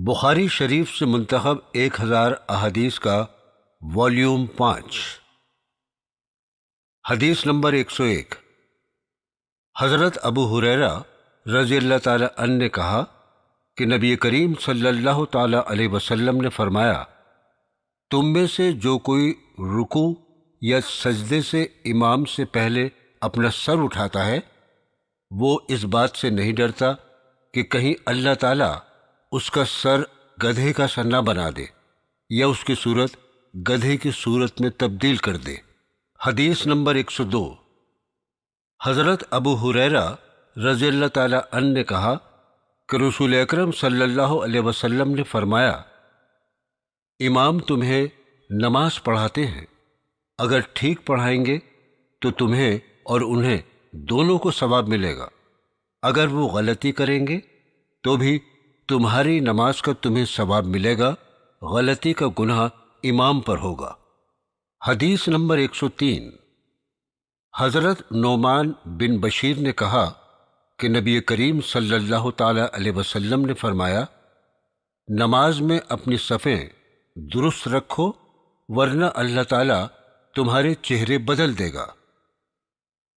بخاری شریف سے منتخب 1000 احادیث کا والیوم 5، حدیث نمبر 101۔ حضرت ابو ہریرہ رضی اللہ تعالی عنہ نے کہا کہ نبی کریم صلی اللہ تعالی علیہ وسلم نے فرمایا، تم میں سے جو کوئی رکوع یا سجدے سے امام سے پہلے اپنا سر اٹھاتا ہے، وہ اس بات سے نہیں ڈرتا کہ کہیں اللہ تعالیٰ اس کا سر گدھے کا سر نہ بنا دے یا اس کی صورت گدھے کی صورت میں تبدیل کر دے۔ حدیث نمبر 102۔ حضرت ابو ہریرہ رضی اللہ تعالی عنہ نے کہا کہ رسول اکرم صلی اللہ علیہ وسلم نے فرمایا، امام تمہیں نماز پڑھاتے ہیں، اگر ٹھیک پڑھائیں گے تو تمہیں اور انہیں دونوں کو ثواب ملے گا، اگر وہ غلطی کریں گے تو بھی تمہاری نماز کا تمہیں ثواب ملے گا، غلطی کا گناہ امام پر ہوگا۔ حدیث نمبر 103۔ حضرت نعمان بن بشیر نے کہا کہ نبی کریم صلی اللہ تعالی علیہ وسلم نے فرمایا، نماز میں اپنی صفیں درست رکھو ورنہ اللہ تعالیٰ تمہارے چہرے بدل دے گا۔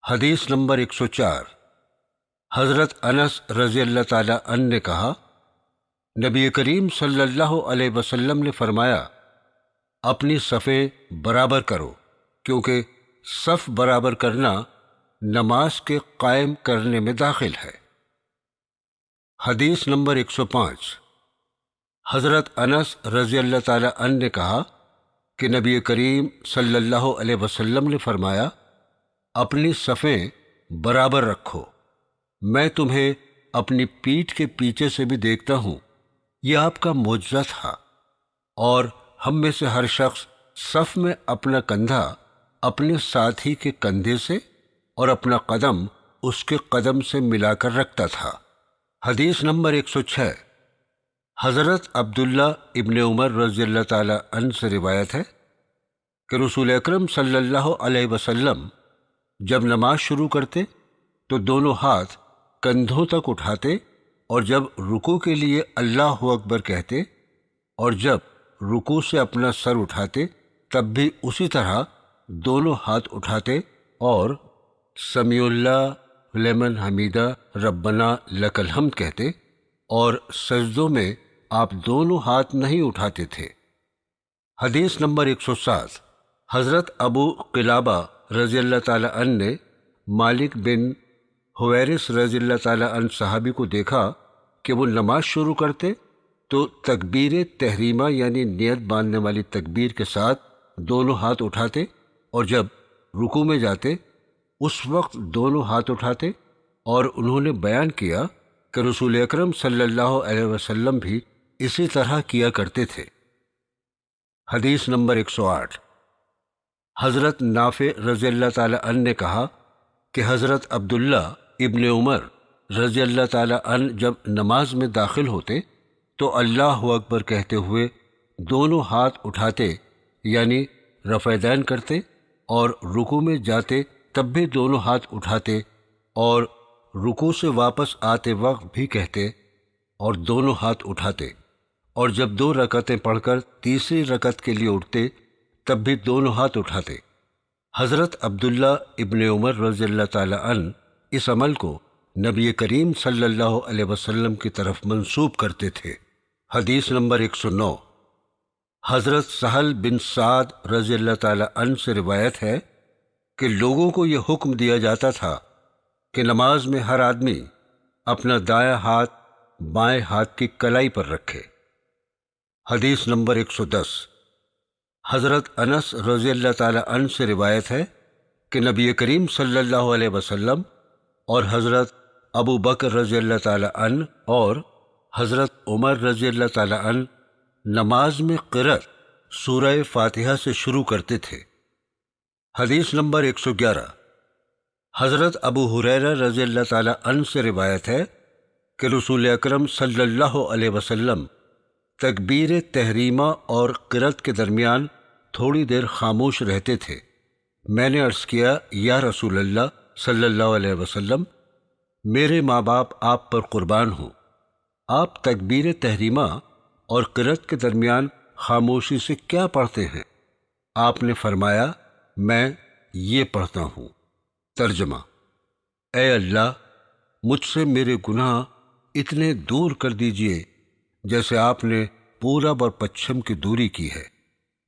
حدیث نمبر 104۔ حضرت انس رضی اللہ تعالی عنہ نے کہا، نبی کریم صلی اللہ علیہ وسلم نے فرمایا، اپنی صفیں برابر کرو، کیونکہ صف برابر کرنا نماز کے قائم کرنے میں داخل ہے۔ حدیث نمبر 105۔ حضرت انس رضی اللہ تعالی عنہ نے کہا کہ نبی کریم صلی اللہ علیہ وسلم نے فرمایا، اپنی صفیں برابر رکھو، میں تمہیں اپنی پیٹھ کے پیچھے سے بھی دیکھتا ہوں۔ یہ آپ کا معجزہ تھا، اور ہم میں سے ہر شخص صف میں اپنا کندھا اپنے ساتھی کے کندھے سے اور اپنا قدم اس کے قدم سے ملا کر رکھتا تھا۔ حدیث نمبر 106۔ حضرت عبداللہ ابن عمر رضی اللہ تعالی عنہ سے روایت ہے کہ رسول اکرم صلی اللہ علیہ وسلم جب نماز شروع کرتے تو دونوں ہاتھ کندھوں تک اٹھاتے، اور جب رکوع کے لیے اللہ اکبر کہتے اور جب رکوع سے اپنا سر اٹھاتے تب بھی اسی طرح دونوں ہاتھ اٹھاتے اور سمیع اللہ لمن حمیدہ ربنا لک الحمد کہتے، اور سجدوں میں آپ دونوں ہاتھ نہیں اٹھاتے تھے۔ حدیث نمبر 107۔ حضرت ابو قلابہ رضی اللہ تعالی عنہ نے مالک بن حویرث رضی اللہ تعالی عنہ صحابی کو دیکھا کہ وہ نماز شروع کرتے تو تکبیر تحریمہ یعنی نیت باندھنے والی تکبیر کے ساتھ دونوں ہاتھ اٹھاتے، اور جب رکوع میں جاتے اس وقت دونوں ہاتھ اٹھاتے، اور انہوں نے بیان کیا کہ رسول اکرم صلی اللہ علیہ وسلم بھی اسی طرح کیا کرتے تھے۔ حدیث نمبر 108۔ حضرت نافع رضی اللہ تعالی عنہ نے کہا کہ حضرت عبداللہ ابن عمر رضی اللہ تعالی عنہ جب نماز میں داخل ہوتے تو اللہ اکبر کہتے ہوئے دونوں ہاتھ اٹھاتے یعنی رفع دین کرتے، اور رکوع میں جاتے تب بھی دونوں ہاتھ اٹھاتے، اور رکوع سے واپس آتے وقت بھی کہتے اور دونوں ہاتھ اٹھاتے، اور جب 2 رکعتیں پڑھ کر تیسری رکعت کے لیے اٹھتے تب بھی دونوں ہاتھ اٹھاتے۔ حضرت عبداللہ ابن عمر رضی اللہ تعالی عنہ اس عمل کو نبی کریم صلی اللہ علیہ وسلم کی طرف منسوب کرتے تھے۔ حدیث نمبر 109۔ حضرت سہل بن سعد رضی اللہ تعالی عنہ سے روایت ہے کہ لوگوں کو یہ حکم دیا جاتا تھا کہ نماز میں ہر آدمی اپنا دایاں ہاتھ بائیں ہاتھ کی کلائی پر رکھے۔ حدیث نمبر 110۔ حضرت انس رضی اللہ تعالی عنہ سے روایت ہے کہ نبی کریم صلی اللہ علیہ وسلم اور حضرت ابو بکر رضی اللہ تعالی عنہ اور حضرت عمر رضی اللہ تعالی عنہ نماز میں قرأت سورہ فاتحہ سے شروع کرتے تھے۔ حدیث نمبر 111۔ حضرت ابو ہریرہ رضی اللہ تعالی عنہ سے روایت ہے کہ رسول اکرم صلی اللہ علیہ وسلم تکبیر تحریمہ اور قرأت کے درمیان تھوڑی دیر خاموش رہتے تھے۔ میں نے عرض کیا، یا رسول اللہ صلی اللہ علیہ وسلم، میرے ماں باپ آپ پر قربان ہوں، آپ تکبیر تحریمہ اور قرأت کے درمیان خاموشی سے کیا پڑھتے ہیں؟ آپ نے فرمایا میں یہ پڑھتا ہوں۔ ترجمہ: اے اللہ، مجھ سے میرے گناہ اتنے دور کر دیجئے جیسے آپ نے پورب اور پچھم کی دوری کی ہے۔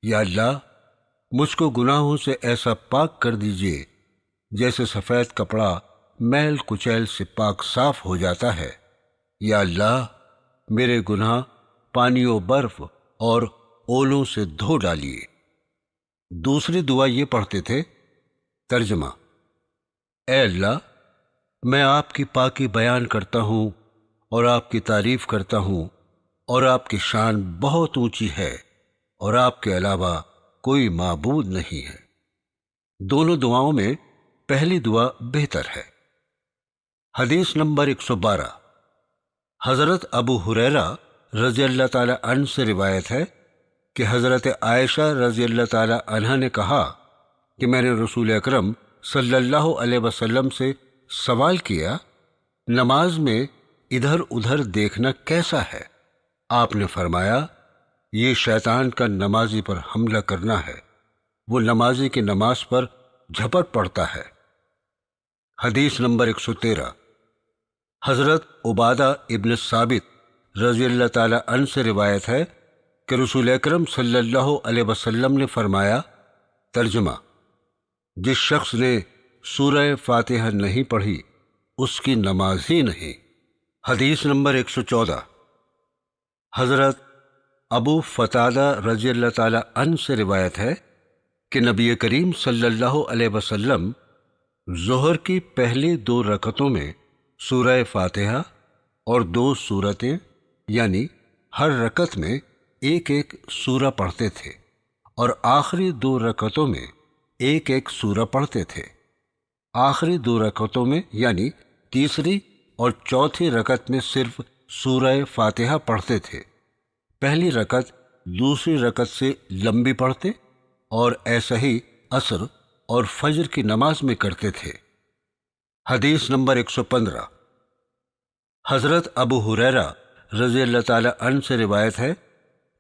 یا اللہ، مجھ کو گناہوں سے ایسا پاک کر دیجئے جیسے سفید کپڑا میل کچیل سے پاک صاف ہو جاتا ہے۔ یا اللہ، میرے گناہ پانی و برف اور اولوں سے دھو ڈالیے۔ دوسری دعا یہ پڑھتے تھے۔ ترجمہ: اے اللہ، میں آپ کی پاکی بیان کرتا ہوں اور آپ کی تعریف کرتا ہوں، اور آپ کی شان بہت اونچی ہے اور آپ کے علاوہ کوئی معبود نہیں ہے۔ دونوں دعاؤں میں پہلی دعا بہتر ہے۔ حدیث نمبر 112۔ حضرت ابو ہریرہ رضی اللہ تعالی عنہ سے روایت ہے کہ حضرت عائشہ رضی اللہ تعالی عنہ نے کہا کہ میں نے رسول اکرم صلی اللہ علیہ وسلم سے سوال کیا، نماز میں ادھر ادھر دیکھنا کیسا ہے؟ آپ نے فرمایا، یہ شیطان کا نمازی پر حملہ کرنا ہے، وہ نمازی کی نماز پر جھپٹ پڑتا ہے۔ حدیث نمبر 113۔ حضرت عبادہ ابن ثابت رضی اللہ تعالی عنہ سے روایت ہے کہ رسول اکرم صلی اللہ علیہ وسلم نے فرمایا۔ ترجمہ: جس شخص نے سورہ فاتحہ نہیں پڑھی اس کی نماز ہی نہیں۔ حدیث نمبر 114۔ حضرت ابو قتادہ رضی اللہ تعالی عنہ سے روایت ہے کہ نبی کریم صلی اللہ علیہ وسلم ظہر کی پہلی 2 رکعتوں میں سورہ فاتحہ اور 2 سورتیں، یعنی ہر رکعت میں ایک ایک سورہ پڑھتے تھے، اور آخری 2 رکعتوں میں ایک ایک سورہ پڑھتے تھے۔ آخری 2 رکعتوں میں یعنی تیسری اور چوتھی رکعت میں صرف سورہ فاتحہ پڑھتے تھے۔ پہلی رکعت دوسری رکعت سے لمبی پڑھتے، اور ایسا ہی عصر اور فجر کی نماز میں کرتے تھے۔ حدیث نمبر 115۔ حضرت ابو ہریرہ رضی اللہ تعالی عنہ سے روایت ہے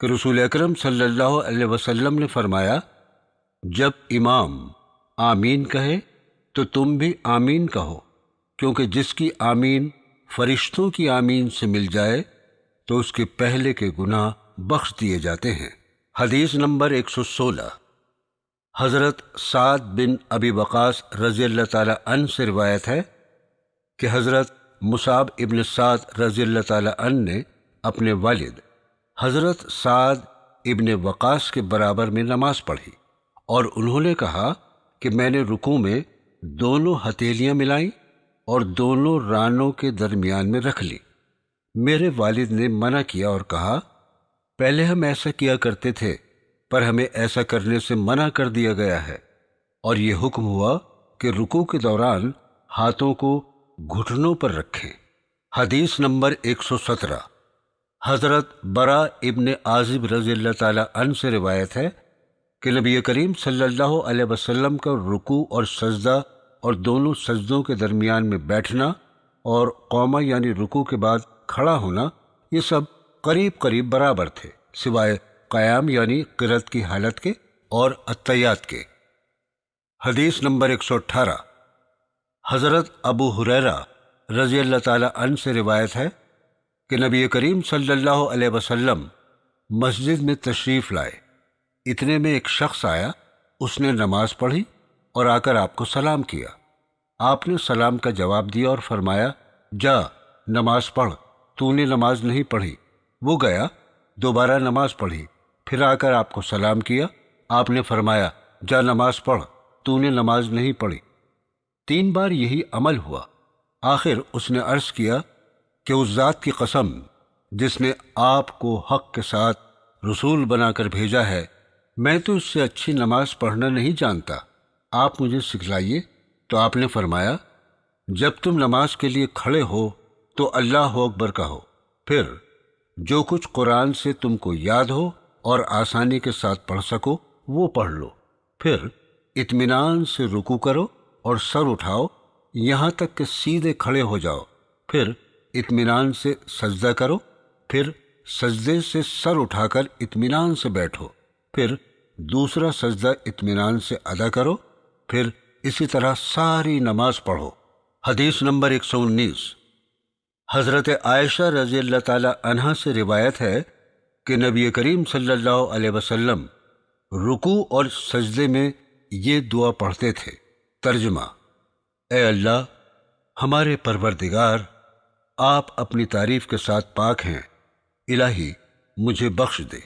کہ رسول اکرم صلی اللہ علیہ وسلم نے فرمایا، جب امام آمین کہے تو تم بھی آمین کہو، کیونکہ جس کی آمین فرشتوں کی آمین سے مل جائے تو اس کے پہلے کے گناہ بخش دیے جاتے ہیں۔ حدیث نمبر 116۔ حضرت سعد بن ابی وقاص رضی اللہ تعالی عنہ سے روایت ہے کہ حضرت مصعب ابن سعد رضی اللہ تعالی عنہ نے اپنے والد حضرت سعد ابن وقاص کے برابر میں نماز پڑھی، اور انہوں نے کہا کہ میں نے رکوع میں دونوں ہتھیلیاں ملائیں اور دونوں رانوں کے درمیان میں رکھ لی۔ میرے والد نے منع کیا اور کہا، پہلے ہم ایسا کیا کرتے تھے، پر ہمیں ایسا کرنے سے منع کر دیا گیا ہے، اور یہ حکم ہوا کہ رکوع کے دوران ہاتھوں کو گھٹنوں پر رکھیں۔ حدیث نمبر 117۔ حضرت برا ابن عازب رضی اللہ تعالی عنہ سے روایت ہے کہ نبی کریم صلی اللہ علیہ وسلم کا رکوع اور سجدہ اور دونوں سجدوں کے درمیان میں بیٹھنا اور قومہ یعنی رکوع کے بعد کھڑا ہونا، یہ سب قریب قریب برابر تھے، سوائے قیام یعنی قرأت کی حالت کے اور التحیات کے۔ حدیث نمبر 118۔ حضرت ابو ہریرہ رضی اللہ تعالی عنہ سے روایت ہے کہ نبی کریم صلی اللہ علیہ وسلم مسجد میں تشریف لائے، اتنے میں ایک شخص آیا، اس نے نماز پڑھی اور آ کر آپ کو سلام کیا۔ آپ نے سلام کا جواب دیا اور فرمایا، جا نماز پڑھ، تو نے نماز نہیں پڑھی۔ وہ گیا، دوبارہ نماز پڑھی، پھر آ کر آپ کو سلام کیا۔ آپ نے فرمایا، جا نماز پڑھ، تو نے نماز نہیں پڑھی۔ 3 بار یہی عمل ہوا۔ آخر اس نے عرض کیا کہ اس ذات کی قسم جس نے آپ کو حق کے ساتھ رسول بنا کر بھیجا ہے، میں تو اس سے اچھی نماز پڑھنا نہیں جانتا، آپ مجھے سکھلائیے۔ تو آپ نے فرمایا، جب تم نماز کے لیے کھڑے ہو تو اللہ اکبر کہو، پھر جو کچھ قرآن سے تم کو یاد ہو اور آسانی کے ساتھ پڑھ سکو وہ پڑھ لو، پھر اطمینان سے رکوع کرو اور سر اٹھاؤ یہاں تک کہ سیدھے کھڑے ہو جاؤ، پھر اطمینان سے سجدہ کرو، پھر سجدے سے سر اٹھا کر اطمینان سے بیٹھو، پھر دوسرا سجدہ اطمینان سے ادا کرو، پھر اسی طرح ساری نماز پڑھو۔ حدیث نمبر 119۔ حضرت عائشہ رضی اللہ تعالی عنہا سے روایت ہے کہ نبی کریم صلی اللہ علیہ وسلم رکوع اور سجدے میں یہ دعا پڑھتے تھے۔ ترجمہ: اے اللہ، ہمارے پروردگار، آپ اپنی تعریف کے ساتھ پاک ہیں، الہی مجھے بخش دے۔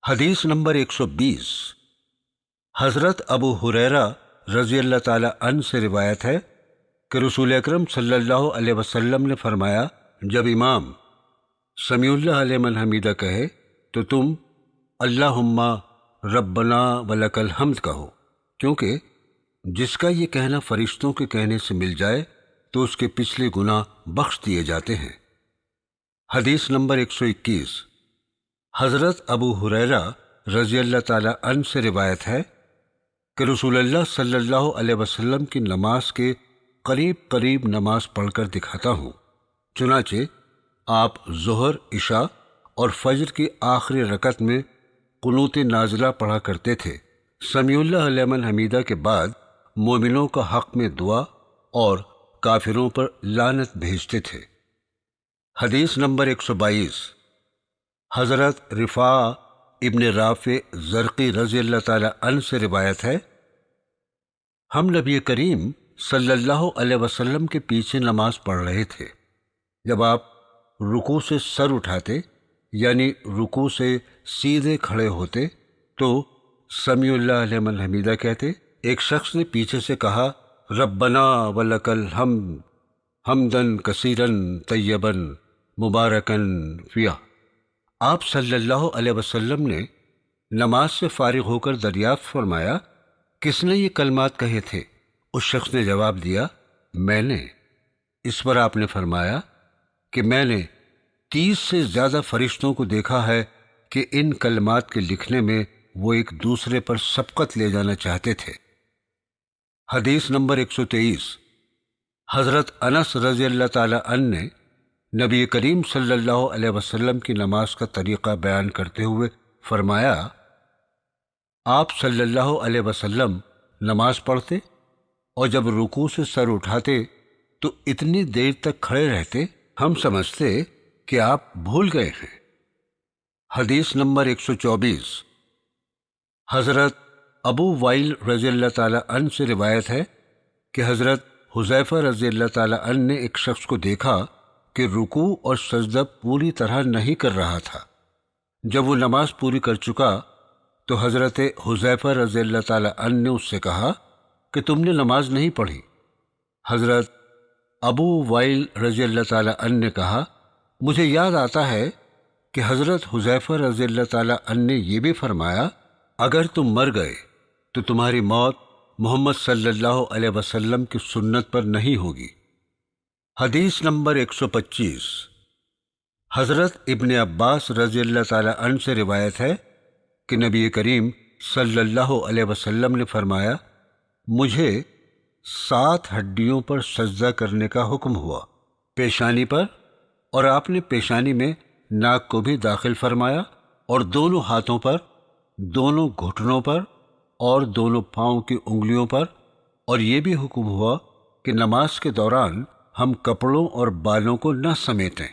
حدیث نمبر 120۔ حضرت ابو ہریرہ رضی اللہ تعالی عنہ سے روایت ہے کہ رسول اکرم صلی اللہ علیہ وسلم نے فرمایا، جب امام سمیع اللہ لمن حمیدہ کہے تو تم اللہم ربنا ولک الحمد کہو، کیونکہ جس کا یہ کہنا فرشتوں کے کہنے سے مل جائے تو اس کے پچھلے گناہ بخش دیے جاتے ہیں۔ حدیث نمبر 121۔ حضرت ابو ہریرہ رضی اللہ تعالی عنہ سے روایت ہے کہ رسول اللہ صلی اللہ علیہ وسلم کی نماز کے قریب قریب نماز پڑھ کر دکھاتا ہوں، چنانچہ آپ ظہر، عشاء اور فجر کی آخری رکعت میں قنوت نازلہ پڑھا کرتے تھے۔ سمیع اللہ لمن حمیدہ کے بعد مومنوں کا حق میں دعا اور کافروں پر لعنت بھیجتے تھے۔ حدیث نمبر 122۔ حضرت رفاع ابن رافع زرقی رضی اللہ تعالی عنہ سے روایت ہے، ہم نبی کریم صلی اللہ علیہ وسلم کے پیچھے نماز پڑھ رہے تھے۔ جب آپ رکوع سے سر اٹھاتے یعنی رکوع سے سیدھے کھڑے ہوتے تو سمیع اللہ لمن حمیدہ کہتے۔ ایک شخص نے پیچھے سے کہا، ربنا ولک الحمد حمدن کثیرن طیبن مبارکن فیہ۔ آپ صلی اللہ علیہ وسلم نے نماز سے فارغ ہو کر دریافت فرمایا، کس نے یہ کلمات کہے تھے؟ اس شخص نے جواب دیا، میں نے۔ اس پر آپ نے فرمایا کہ میں نے 30 سے زیادہ فرشتوں کو دیکھا ہے کہ ان کلمات کے لکھنے میں وہ ایک دوسرے پر سبقت لے جانا چاہتے تھے۔ حدیث نمبر 123۔ حضرت انس رضی اللہ تعالی عنہ نے نبی کریم صلی اللہ علیہ وسلم کی نماز کا طریقہ بیان کرتے ہوئے فرمایا، آپ صلی اللہ علیہ وسلم نماز پڑھتے اور جب رکوع سے سر اٹھاتے تو اتنی دیر تک کھڑے رہتے ہم سمجھتے کہ آپ بھول گئے ہیں۔ حدیث نمبر 124۔ حضرت ابو وائل رضی اللہ تعالی عنہ سے روایت ہے کہ حضرت حذیفہ رضی اللہ تعالی عنہ نے ایک شخص کو دیکھا کہ رکوع اور سجدہ پوری طرح نہیں کر رہا تھا۔ جب وہ نماز پوری کر چکا تو حضرت حذیفہ رضی اللہ تعالی عنہ نے اس سے کہا کہ تم نے نماز نہیں پڑھی۔ حضرت ابو وائل رضی اللہ تعالی عنہ نے کہا، مجھے یاد آتا ہے کہ حضرت حذیفہ رضی اللہ تعالی عنہ نے یہ بھی فرمایا، اگر تم مر گئے تو تمہاری موت محمد صلی اللہ علیہ وسلم کی سنت پر نہیں ہوگی۔ حدیث نمبر 125۔ حضرت ابن عباس رضی اللہ تعالی عنہ سے روایت ہے کہ نبی کریم صلی اللہ علیہ وسلم نے فرمایا، مجھے 7 ہڈیوں پر سجدہ کرنے کا حکم ہوا، پیشانی پر، اور آپ نے پیشانی میں ناک کو بھی داخل فرمایا، اور دونوں ہاتھوں پر، دونوں گھٹنوں پر اور دونوں پاؤں کی انگلیوں پر، اور یہ بھی حکم ہوا کہ نماز کے دوران ہم کپڑوں اور بالوں کو نہ سمیٹیں۔